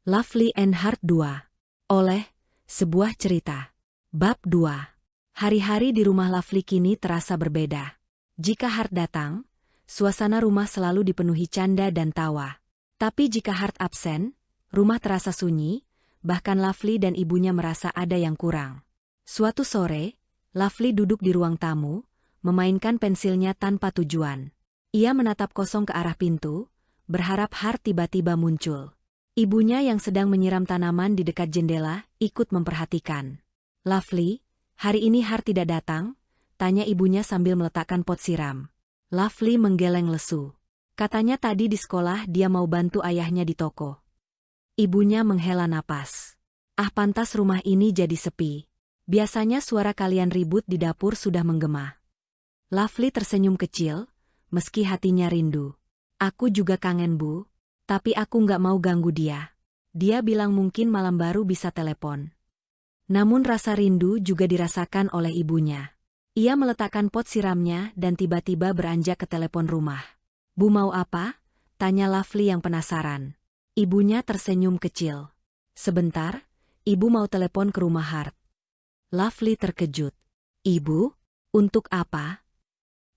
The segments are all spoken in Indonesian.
Lovely and Hart 2. Oleh sebuah cerita. Bab 2. Hari-hari di rumah Lovely kini terasa berbeda. Jika Hart datang, suasana rumah selalu dipenuhi canda dan tawa. Tapi jika Hart absen, rumah terasa sunyi, bahkan Lovely dan ibunya merasa ada yang kurang. Suatu sore, Lovely duduk di ruang tamu, memainkan pensilnya tanpa tujuan. Ia menatap kosong ke arah pintu, berharap Hart tiba-tiba muncul. Ibunya yang sedang menyiram tanaman di dekat jendela ikut memperhatikan. "Lovely, hari ini Hart tidak datang?" tanya ibunya sambil meletakkan pot siram. Lovely menggeleng lesu. Katanya tadi di sekolah dia mau bantu ayahnya di toko. Ibunya menghela napas. Pantas rumah ini jadi sepi. Biasanya suara kalian ribut di dapur sudah menggema." Lovely tersenyum kecil, meski hatinya rindu. "Aku juga kangen, Bu. Tapi aku nggak mau ganggu dia. Dia bilang mungkin malam baru bisa telepon." Namun rasa rindu juga dirasakan oleh ibunya. Ia meletakkan pot siramnya dan tiba-tiba beranjak ke telepon rumah. "Bu, mau apa?" tanya Lovely yang penasaran. Ibunya tersenyum kecil. "Sebentar, Ibu mau telepon ke rumah Hart." Lovely terkejut. "Ibu? Untuk apa?"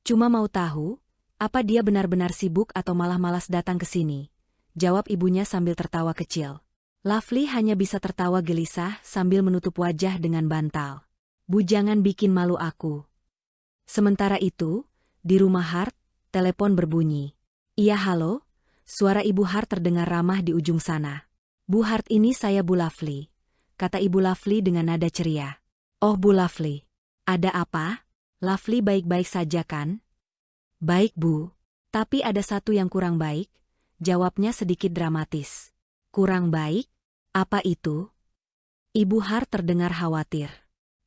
"Cuma mau tahu, apa dia benar-benar sibuk atau malah malas datang ke sini?" jawab ibunya sambil tertawa kecil. Lovely hanya bisa tertawa gelisah sambil menutup wajah dengan bantal. "Bu, jangan bikin malu aku." Sementara itu, di rumah Hart, telepon berbunyi. "Iya, halo?" Suara Ibu Hart terdengar ramah di ujung sana. "Bu Hart, ini saya Bu Lovely," kata Ibu Lovely dengan nada ceria. "Oh, Bu Lovely. Ada apa? Lovely baik-baik saja kan?" "Baik, Bu. Tapi ada satu yang kurang baik," jawabnya sedikit dramatis. "Kurang baik? Apa itu?" Ibu Hart terdengar khawatir.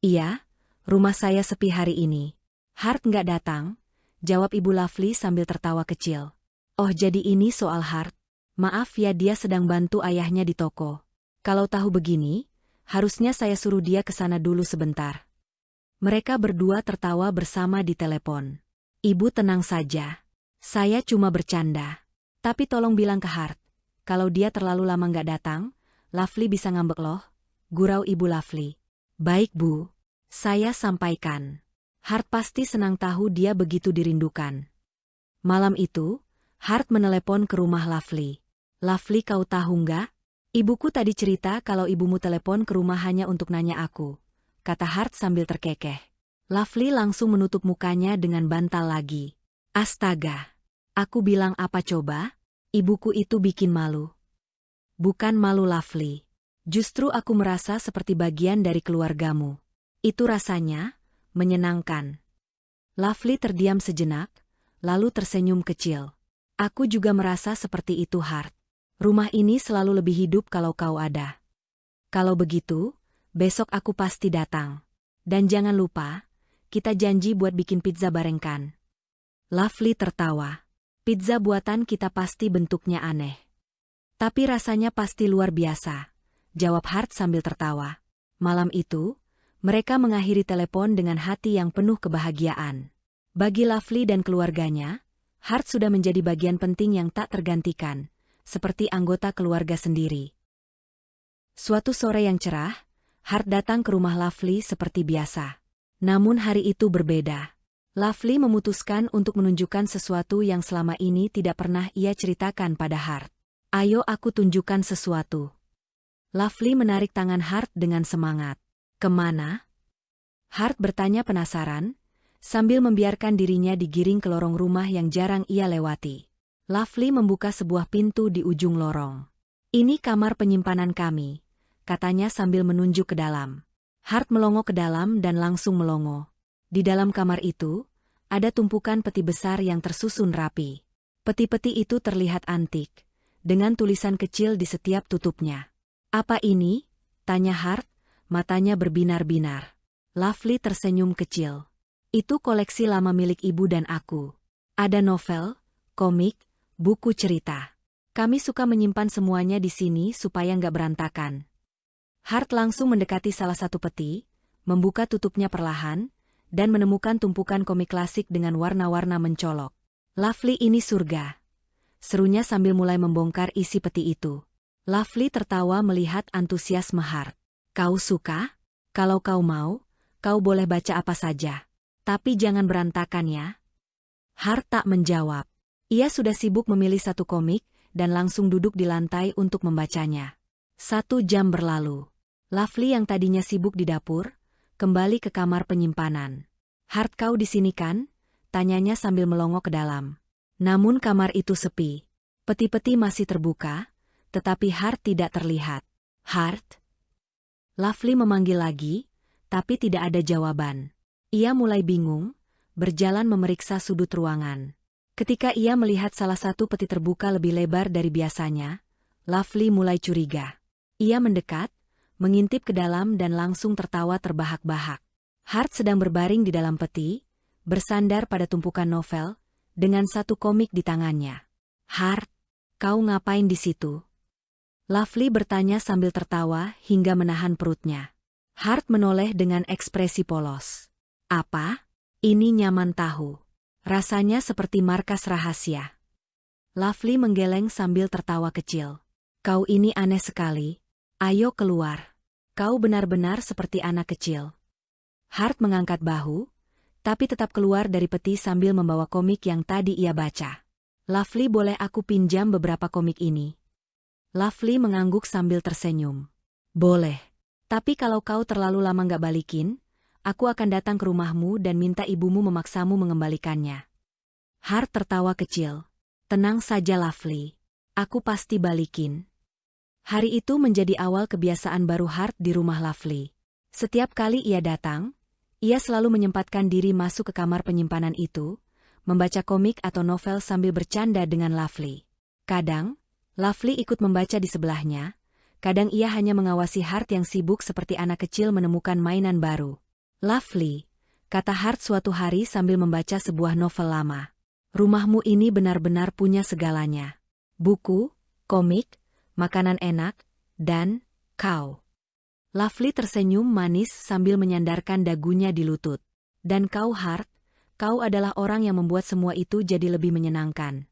"Iya, rumah saya sepi hari ini." "Hart nggak datang?" jawab Ibu Lovely sambil tertawa kecil. "Oh, jadi ini soal Hart. Maaf ya, dia sedang bantu ayahnya di toko. Kalau tahu begini, harusnya saya suruh dia ke sana dulu sebentar." Mereka berdua tertawa bersama di telepon. "Ibu tenang saja. Saya cuma bercanda. Tapi tolong bilang ke Hart, kalau dia terlalu lama nggak datang, Lovely bisa ngambek loh," gurau Ibu Lovely. "Baik, Bu. Saya sampaikan. Hart pasti senang tahu dia begitu dirindukan." Malam itu, Hart menelepon ke rumah Lovely. "Lovely, kau tahu nggak? Ibuku tadi cerita kalau ibumu telepon ke rumah hanya untuk nanya aku," kata Hart sambil terkekeh. Lovely langsung menutup mukanya dengan bantal lagi. "Astaga. Aku bilang apa coba? Ibuku itu bikin malu." "Bukan malu, Lovely. Justru aku merasa seperti bagian dari keluargamu. Itu rasanya menyenangkan." Lovely terdiam sejenak, lalu tersenyum kecil. "Aku juga merasa seperti itu, Hart. Rumah ini selalu lebih hidup kalau kau ada." "Kalau begitu, besok aku pasti datang. Dan jangan lupa, kita janji buat bikin pizza bareng kan?" Lovely tertawa. "Pizza buatan kita pasti bentuknya aneh. Tapi rasanya pasti luar biasa," jawab Hart sambil tertawa. Malam itu, mereka mengakhiri telepon dengan hati yang penuh kebahagiaan. Bagi Lovely dan keluarganya, Hart sudah menjadi bagian penting yang tak tergantikan, seperti anggota keluarga sendiri. Suatu sore yang cerah, Hart datang ke rumah Lovely seperti biasa. Namun hari itu berbeda. Lovely memutuskan untuk menunjukkan sesuatu yang selama ini tidak pernah ia ceritakan pada Hart. "Ayo aku tunjukkan sesuatu." Lovely menarik tangan Hart dengan semangat. "Kemana?" Hart bertanya penasaran, sambil membiarkan dirinya digiring ke lorong rumah yang jarang ia lewati. Lovely membuka sebuah pintu di ujung lorong. "Ini kamar penyimpanan kami," katanya sambil menunjuk ke dalam. Hart melongo ke dalam dan langsung melongo. Di dalam kamar itu, ada tumpukan peti besar yang tersusun rapi. Peti-peti itu terlihat antik, dengan tulisan kecil di setiap tutupnya. "Apa ini?" tanya Hart, matanya berbinar-binar. Lovely tersenyum kecil. "Itu koleksi lama milik ibu dan aku. Ada novel, komik, buku cerita. Kami suka menyimpan semuanya di sini supaya nggak berantakan." Hart langsung mendekati salah satu peti, membuka tutupnya perlahan, dan menemukan tumpukan komik klasik dengan warna-warna mencolok. "Lovely, ini surga," serunya sambil mulai membongkar isi peti itu. Lovely tertawa melihat antusiasme Hart. Kau suka? Kalau kau mau, kau boleh baca apa saja. Tapi jangan berantakan ya. Hart tak menjawab. Ia sudah sibuk memilih satu komik, dan langsung duduk di lantai untuk membacanya. 1 jam berlalu. Lovely yang tadinya sibuk di dapur, kembali ke kamar penyimpanan. Hart, kau di sini kan? Tanyanya sambil melongo ke dalam. Namun kamar itu sepi. Peti-peti masih terbuka, tetapi Hart tidak terlihat. Hart? Lovely memanggil lagi, tapi tidak ada jawaban. Ia mulai bingung, berjalan memeriksa sudut ruangan. Ketika ia melihat salah satu peti terbuka lebih lebar dari biasanya, Lovely mulai curiga. Ia mendekat, mengintip ke dalam dan langsung tertawa terbahak-bahak. Hart sedang berbaring di dalam peti, bersandar pada tumpukan novel, dengan satu komik di tangannya. Hart, kau ngapain di situ? Lovely bertanya sambil tertawa hingga menahan perutnya. Hart menoleh dengan ekspresi polos. Apa? Ini nyaman tahu. Rasanya seperti markas rahasia. Lovely menggeleng sambil tertawa kecil. Kau ini aneh sekali. Ayo keluar. Kau benar-benar seperti anak kecil. Hart mengangkat bahu, tapi tetap keluar dari peti sambil membawa komik yang tadi ia baca. Lovely, boleh aku pinjam beberapa komik ini? Lovely mengangguk sambil tersenyum. Boleh. Tapi kalau kau terlalu lama nggak balikin, aku akan datang ke rumahmu dan minta ibumu memaksamu mengembalikannya. Hart tertawa kecil. Tenang saja Lovely. Aku pasti balikin. Hari itu menjadi awal kebiasaan baru Hart di rumah Lovely. Setiap kali ia datang, ia selalu menyempatkan diri masuk ke kamar penyimpanan itu, membaca komik atau novel sambil bercanda dengan Lovely. Kadang, Lovely ikut membaca di sebelahnya, kadang ia hanya mengawasi Hart yang sibuk seperti anak kecil menemukan mainan baru. Lovely, kata Hart suatu hari sambil membaca sebuah novel lama. Rumahmu ini benar-benar punya segalanya. Buku, komik, makanan enak, dan kau. Lovely tersenyum manis sambil menyandarkan dagunya di lutut. Dan kau Hart, kau adalah orang yang membuat semua itu jadi lebih menyenangkan.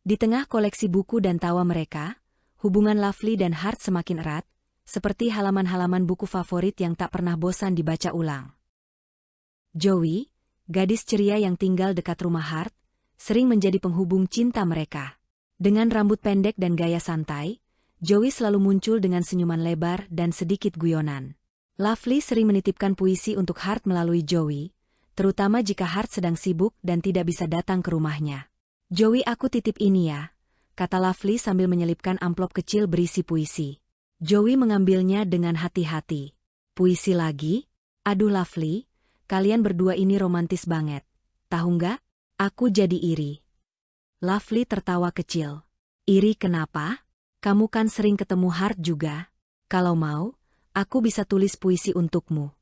Di tengah koleksi buku dan tawa mereka, hubungan Lovely dan Hart semakin erat, seperti halaman-halaman buku favorit yang tak pernah bosan dibaca ulang. Joey, gadis ceria yang tinggal dekat rumah Hart, sering menjadi penghubung cinta mereka. Dengan rambut pendek dan gaya santai, Joey selalu muncul dengan senyuman lebar dan sedikit guyonan. Lovely sering menitipkan puisi untuk Hart melalui Joey, terutama jika Hart sedang sibuk dan tidak bisa datang ke rumahnya. Joey, aku titip ini ya, kata Lovely sambil menyelipkan amplop kecil berisi puisi. Joey mengambilnya dengan hati-hati. Puisi lagi? Aduh Lovely, kalian berdua ini romantis banget. Tahu nggak? Aku jadi iri. Lovely tertawa kecil. Iri kenapa? Kamu kan sering ketemu Hart juga. Kalau mau, aku bisa tulis puisi untukmu.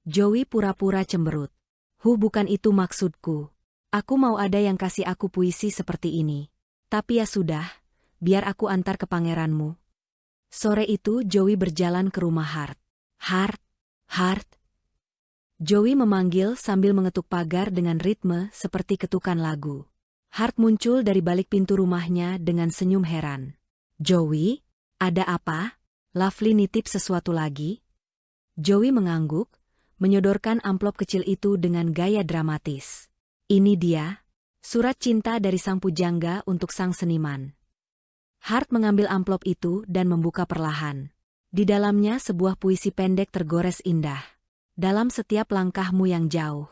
Joey pura-pura cemberut. Bukan itu maksudku. Aku mau ada yang kasih aku puisi seperti ini. Tapi ya sudah, biar aku antar ke pangeranmu. Sore itu Joey berjalan ke rumah Hart. Hart, Hart. Joey memanggil sambil mengetuk pagar dengan ritme seperti ketukan lagu. Hart muncul dari balik pintu rumahnya dengan senyum heran. Joey, ada apa? Lovely nitip sesuatu lagi? Joey mengangguk, menyodorkan amplop kecil itu dengan gaya dramatis. Ini dia, surat cinta dari sang pujangga untuk sang seniman. Hart mengambil amplop itu dan membuka perlahan. Di dalamnya sebuah puisi pendek tergores indah. Dalam setiap langkahmu yang jauh,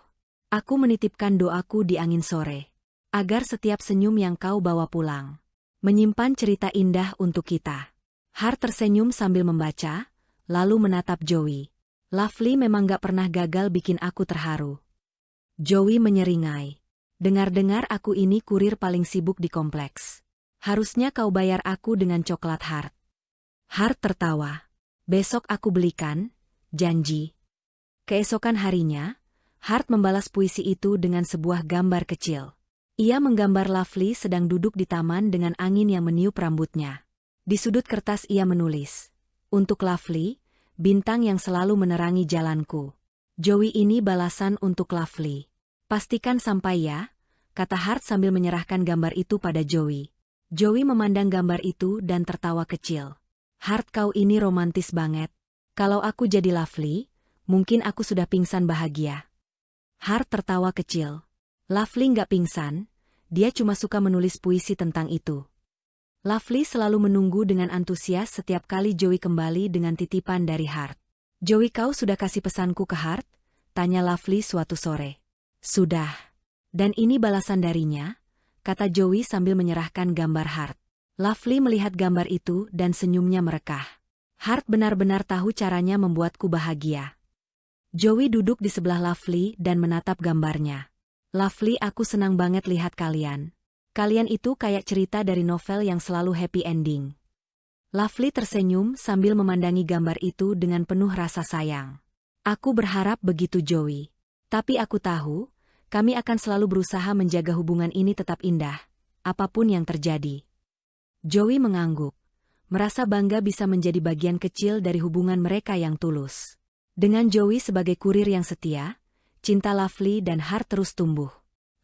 aku menitipkan doaku di angin sore. Agar setiap senyum yang kau bawa pulang, menyimpan cerita indah untuk kita. Hart tersenyum sambil membaca, lalu menatap Joey. Lovely memang gak pernah gagal bikin aku terharu. Joey menyeringai. Dengar-dengar aku ini kurir paling sibuk di kompleks. Harusnya kau bayar aku dengan coklat Hart. Hart tertawa. Besok aku belikan, janji. Keesokan harinya, Hart membalas puisi itu dengan sebuah gambar kecil. Ia menggambar Lovely sedang duduk di taman dengan angin yang meniup rambutnya. Di sudut kertas ia menulis, "Untuk Lovely, bintang yang selalu menerangi jalanku." Joey, ini balasan untuk Lovely. Pastikan sampai ya, kata Hart sambil menyerahkan gambar itu pada Joey. Joey memandang gambar itu dan tertawa kecil. Hart, kau ini romantis banget. Kalau aku jadi Lovely, mungkin aku sudah pingsan bahagia. Hart tertawa kecil. Lovely nggak pingsan, dia cuma suka menulis puisi tentang itu. Lovely selalu menunggu dengan antusias setiap kali Joey kembali dengan titipan dari Hart. Joey, kau sudah kasih pesanku ke Hart? Tanya Lovely suatu sore. Sudah. Dan ini balasan darinya, kata Joey sambil menyerahkan gambar Hart. Lovely melihat gambar itu dan senyumnya merekah. Hart benar-benar tahu caranya membuatku bahagia. Joey duduk di sebelah Lovely dan menatap gambarnya. Lovely, aku senang banget lihat kalian. Kalian itu kayak cerita dari novel yang selalu happy ending. Lovely tersenyum sambil memandangi gambar itu dengan penuh rasa sayang. Aku berharap begitu, Joey. Tapi aku tahu, kami akan selalu berusaha menjaga hubungan ini tetap indah, apapun yang terjadi. Joey mengangguk, merasa bangga bisa menjadi bagian kecil dari hubungan mereka yang tulus. Dengan Joey sebagai kurir yang setia, cinta Lovely dan Hart terus tumbuh.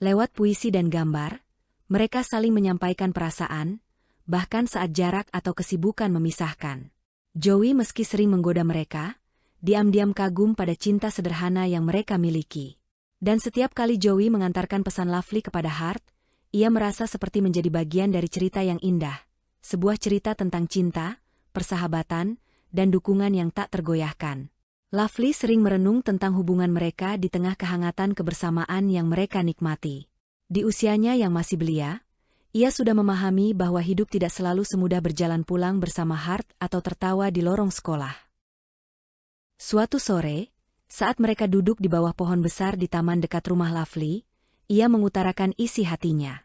Lewat puisi dan gambar, mereka saling menyampaikan perasaan, bahkan saat jarak atau kesibukan memisahkan. Joey meski sering menggoda mereka, diam-diam kagum pada cinta sederhana yang mereka miliki. Dan setiap kali Joey mengantarkan pesan Lovely kepada Hart, ia merasa seperti menjadi bagian dari cerita yang indah. Sebuah cerita tentang cinta, persahabatan, dan dukungan yang tak tergoyahkan. Lovely sering merenung tentang hubungan mereka di tengah kehangatan kebersamaan yang mereka nikmati. Di usianya yang masih belia, ia sudah memahami bahwa hidup tidak selalu semudah berjalan pulang bersama Hart atau tertawa di lorong sekolah. Suatu sore, saat mereka duduk di bawah pohon besar di taman dekat rumah Lovely, ia mengutarakan isi hatinya.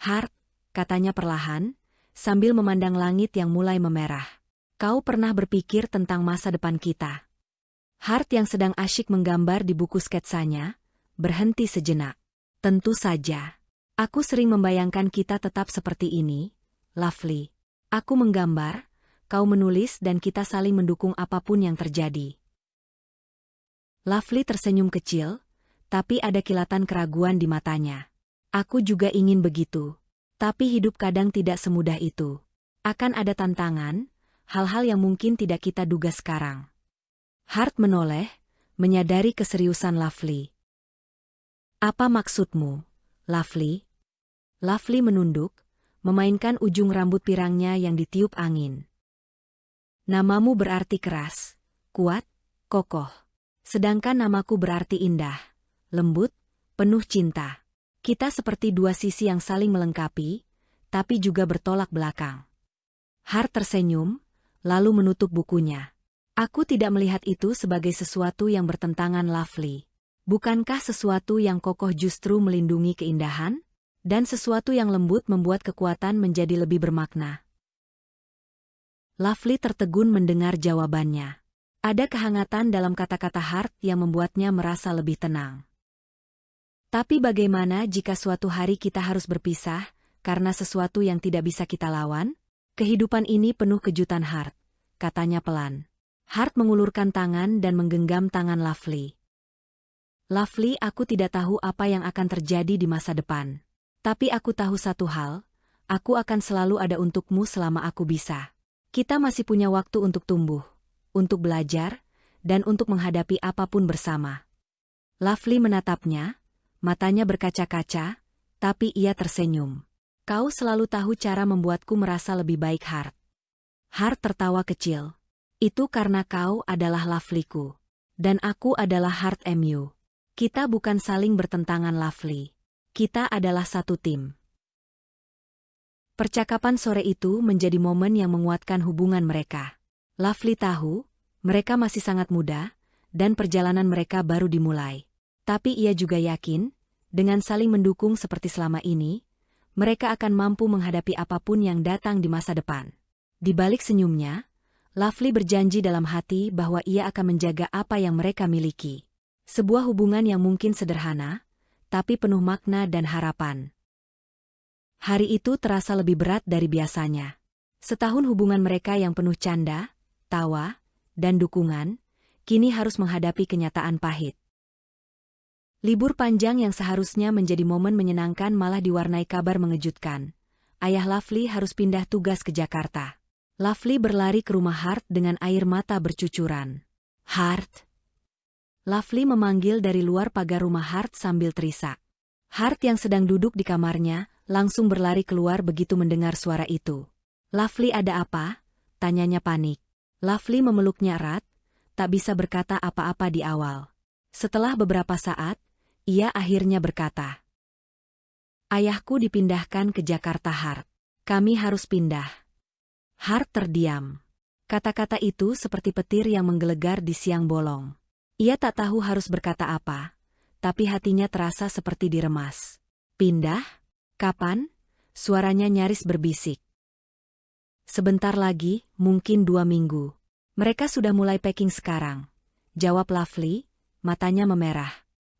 Hart, katanya perlahan, sambil memandang langit yang mulai memerah. Kau pernah berpikir tentang masa depan kita? Hart yang sedang asyik menggambar di buku sketsanya, berhenti sejenak. Tentu saja. Aku sering membayangkan kita tetap seperti ini, Lovely. Aku menggambar, kau menulis dan kita saling mendukung apapun yang terjadi. Lovely tersenyum kecil, tapi ada kilatan keraguan di matanya. Aku juga ingin begitu. Tapi hidup kadang tidak semudah itu. Akan ada tantangan, hal-hal yang mungkin tidak kita duga sekarang. Hart menoleh, menyadari keseriusan Lovely. Apa maksudmu, Lovely? Lovely menunduk, memainkan ujung rambut pirangnya yang ditiup angin. Namamu berarti keras, kuat, kokoh. Sedangkan namaku berarti indah, lembut, penuh cinta. Kita seperti dua sisi yang saling melengkapi, tapi juga bertolak belakang. Hart tersenyum, lalu menutup bukunya. Aku tidak melihat itu sebagai sesuatu yang bertentangan, Lovely. Bukankah sesuatu yang kokoh justru melindungi keindahan? Dan sesuatu yang lembut membuat kekuatan menjadi lebih bermakna. Lovely tertegun mendengar jawabannya. Ada kehangatan dalam kata-kata Hart yang membuatnya merasa lebih tenang. Tapi bagaimana jika suatu hari kita harus berpisah, karena sesuatu yang tidak bisa kita lawan? Kehidupan ini penuh kejutan, Hart, katanya pelan. Hart mengulurkan tangan dan menggenggam tangan Lovely. Lovely, aku tidak tahu apa yang akan terjadi di masa depan. Tapi aku tahu satu hal, aku akan selalu ada untukmu selama aku bisa. Kita masih punya waktu untuk tumbuh, untuk belajar, dan untuk menghadapi apapun bersama. Lovely menatapnya, matanya berkaca-kaca, tapi ia tersenyum. Kau selalu tahu cara membuatku merasa lebih baik, Hart. Hart tertawa kecil. Itu karena kau adalah Lovely-ku. Dan aku adalah Hart MU. Kita bukan saling bertentangan, Lovely. Kita adalah satu tim. Percakapan sore itu menjadi momen yang menguatkan hubungan mereka. Lovely tahu, mereka masih sangat muda, dan perjalanan mereka baru dimulai. Tapi ia juga yakin, dengan saling mendukung seperti selama ini, mereka akan mampu menghadapi apapun yang datang di masa depan. Di balik senyumnya, Lovely berjanji dalam hati bahwa ia akan menjaga apa yang mereka miliki. Sebuah hubungan yang mungkin sederhana, tapi penuh makna dan harapan. Hari itu terasa lebih berat dari biasanya. Setahun hubungan mereka yang penuh canda, tawa, dan dukungan, kini harus menghadapi kenyataan pahit. Libur panjang yang seharusnya menjadi momen menyenangkan malah diwarnai kabar mengejutkan. ayah Lovely harus pindah tugas ke Jakarta. Lovely berlari ke rumah Hart dengan air mata bercucuran. Hart? Lovely memanggil dari luar pagar rumah Hart sambil terisak. Hart yang sedang duduk di kamarnya, langsung berlari keluar begitu mendengar suara itu. Lovely, ada apa? Tanyanya panik. Lovely memeluknya erat, tak bisa berkata apa-apa di awal. Setelah beberapa saat, ia akhirnya berkata, ayahku dipindahkan ke Jakarta Hart. Kami harus pindah. Hart terdiam. Kata-kata itu seperti petir yang menggelegar di siang bolong. Ia tak tahu harus berkata apa, tapi hatinya terasa seperti diremas. Pindah? Kapan? Suaranya nyaris berbisik. Sebentar lagi, mungkin 2 minggu. Mereka sudah mulai packing sekarang, jawab Lovely, matanya memerah.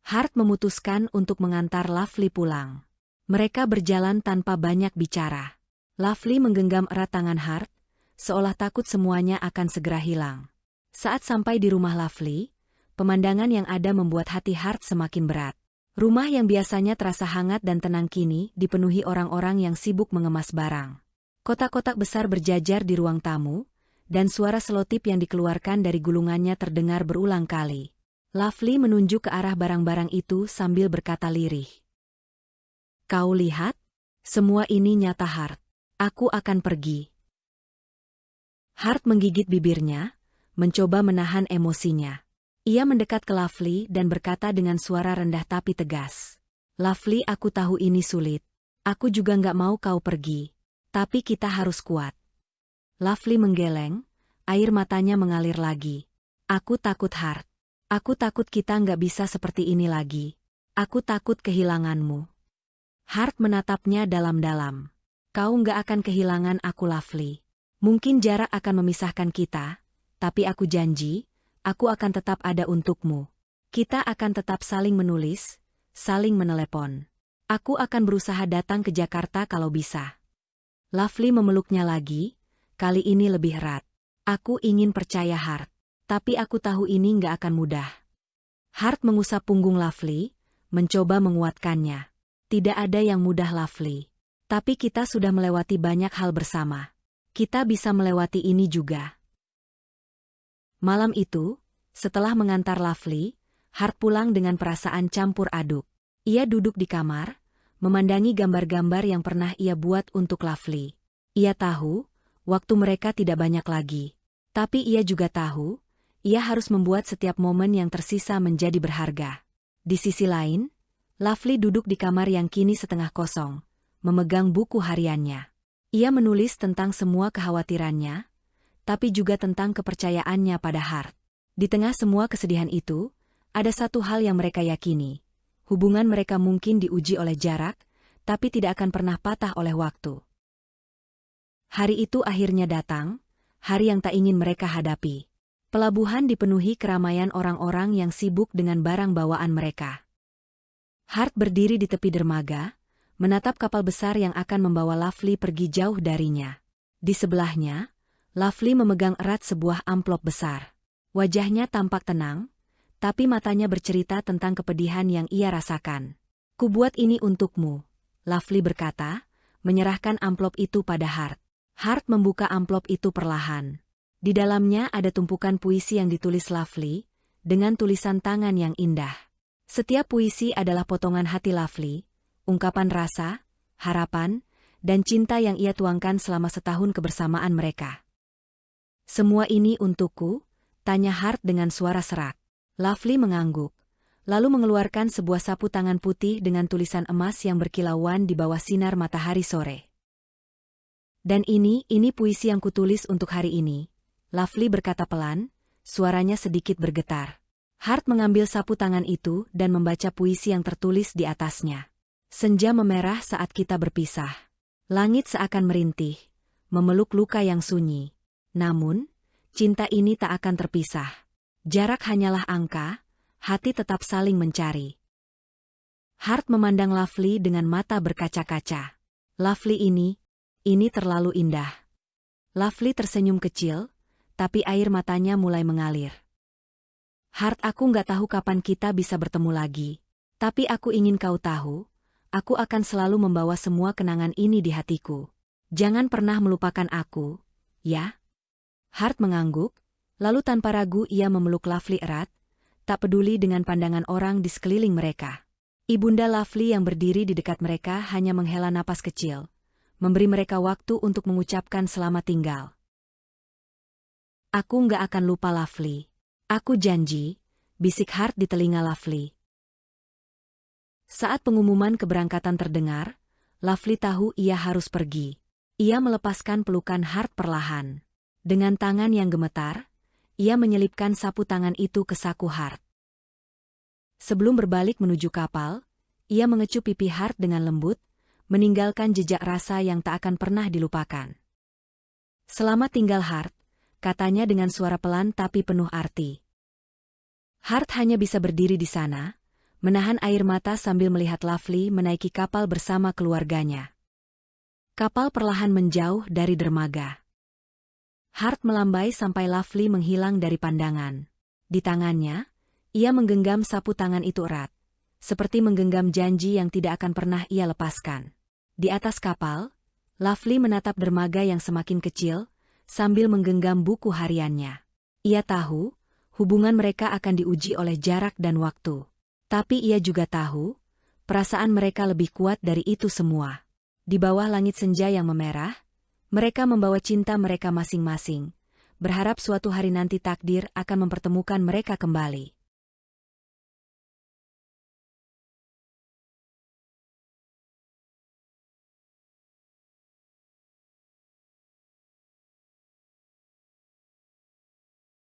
Hart memutuskan untuk mengantar Lovely pulang. Mereka berjalan tanpa banyak bicara. Lovely menggenggam erat tangan Hart, seolah takut semuanya akan segera hilang. Saat sampai di rumah Lovely, pemandangan yang ada membuat hati Hart semakin berat. Rumah yang biasanya terasa hangat dan tenang kini dipenuhi orang-orang yang sibuk mengemas barang. Kotak-kotak besar berjajar di ruang tamu, dan suara selotip yang dikeluarkan dari gulungannya terdengar berulang kali. Lovely menunjuk ke arah barang-barang itu sambil berkata lirih. Kau lihat? Semua ini nyata Hart. Aku akan pergi. Hart menggigit bibirnya, mencoba menahan emosinya. Ia mendekat ke Lovely dan berkata dengan suara rendah tapi tegas. Lovely, aku tahu ini sulit. Aku juga nggak mau kau pergi. Tapi kita harus kuat. Lovely menggeleng, air matanya mengalir lagi. Aku takut Hart. Aku takut kita nggak bisa seperti ini lagi. Aku takut kehilanganmu. Hart menatapnya dalam-dalam. Kau nggak akan kehilangan aku Lovely. Mungkin jarak akan memisahkan kita, tapi aku janji, aku akan tetap ada untukmu. Kita akan tetap saling menulis, saling menelepon. Aku akan berusaha datang ke Jakarta kalau bisa. Lovely memeluknya lagi, kali ini lebih erat. Aku ingin percaya Hart, tapi aku tahu ini nggak akan mudah. Hart mengusap punggung Lovely, mencoba menguatkannya. Tidak ada yang mudah Lovely. Tapi kita sudah melewati banyak hal bersama. Kita bisa melewati ini juga. Malam itu, setelah mengantar Lovely, Hart pulang dengan perasaan campur aduk. Ia duduk di kamar, memandangi gambar-gambar yang pernah ia buat untuk Lovely. Ia tahu, waktu mereka tidak banyak lagi. Tapi ia juga tahu, ia harus membuat setiap momen yang tersisa menjadi berharga. Di sisi lain, Lovely duduk di kamar yang kini setengah kosong, memegang buku hariannya. Ia menulis tentang semua kekhawatirannya, tapi juga tentang kepercayaannya pada Hart. Di tengah semua kesedihan itu, ada satu hal yang mereka yakini. Hubungan mereka mungkin diuji oleh jarak, tapi tidak akan pernah patah oleh waktu. Hari itu akhirnya datang, hari yang tak ingin mereka hadapi. Pelabuhan dipenuhi keramaian orang-orang yang sibuk dengan barang bawaan mereka. Hart berdiri di tepi dermaga, menatap kapal besar yang akan membawa Lovely pergi jauh darinya. Di sebelahnya, Lovely memegang erat sebuah amplop besar. Wajahnya tampak tenang, tapi matanya bercerita tentang kepedihan yang ia rasakan. Kubuat ini untukmu, Lovely berkata, menyerahkan amplop itu pada Hart. Hart membuka amplop itu perlahan. Di dalamnya ada tumpukan puisi yang ditulis Lovely, dengan tulisan tangan yang indah. Setiap puisi adalah potongan hati Lovely, ungkapan rasa, harapan, dan cinta yang ia tuangkan selama setahun kebersamaan mereka. Semua ini untukku? Tanya Hart dengan suara serak. Lovely mengangguk, lalu mengeluarkan sebuah sapu tangan putih dengan tulisan emas yang berkilauan di bawah sinar matahari sore. Dan ini puisi yang kutulis untuk hari ini, Lovely berkata pelan, suaranya sedikit bergetar. Hart mengambil sapu tangan itu dan membaca puisi yang tertulis di atasnya. Senja memerah saat kita berpisah. Langit seakan merintih, memeluk luka yang sunyi. Namun, cinta ini tak akan terpisah. Jarak hanyalah angka, hati tetap saling mencari. Hart memandang Lovely dengan mata berkaca-kaca. Lovely ini terlalu indah. Lovely tersenyum kecil, tapi air matanya mulai mengalir. Hart, aku nggak tahu kapan kita bisa bertemu lagi. Tapi aku ingin kau tahu, aku akan selalu membawa semua kenangan ini di hatiku. Jangan pernah melupakan aku, ya? Hart mengangguk, lalu tanpa ragu ia memeluk Lovely erat, tak peduli dengan pandangan orang di sekeliling mereka. Ibunda Lovely yang berdiri di dekat mereka hanya menghela napas kecil, memberi mereka waktu untuk mengucapkan selamat tinggal. Aku nggak akan lupa Lovely. Aku janji, bisik Hart di telinga Lovely. Saat pengumuman keberangkatan terdengar, Lovely tahu ia harus pergi. Ia melepaskan pelukan Hart perlahan. Dengan tangan yang gemetar, ia menyelipkan sapu tangan itu ke saku Hart. Sebelum berbalik menuju kapal, ia mengecup pipi Hart dengan lembut, meninggalkan jejak rasa yang tak akan pernah dilupakan. Selamat tinggal Hart, katanya dengan suara pelan tapi penuh arti. Hart hanya bisa berdiri di sana, menahan air mata sambil melihat Lovely menaiki kapal bersama keluarganya. Kapal perlahan menjauh dari dermaga. Hart melambai sampai Lovely menghilang dari pandangan. Di tangannya, ia menggenggam sapu tangan itu erat, seperti menggenggam janji yang tidak akan pernah ia lepaskan. Di atas kapal, Lovely menatap dermaga yang semakin kecil, sambil menggenggam buku hariannya. Ia tahu, hubungan mereka akan diuji oleh jarak dan waktu. Tapi ia juga tahu, perasaan mereka lebih kuat dari itu semua. Di bawah langit senja yang memerah, mereka membawa cinta mereka masing-masing, berharap suatu hari nanti takdir akan mempertemukan mereka kembali.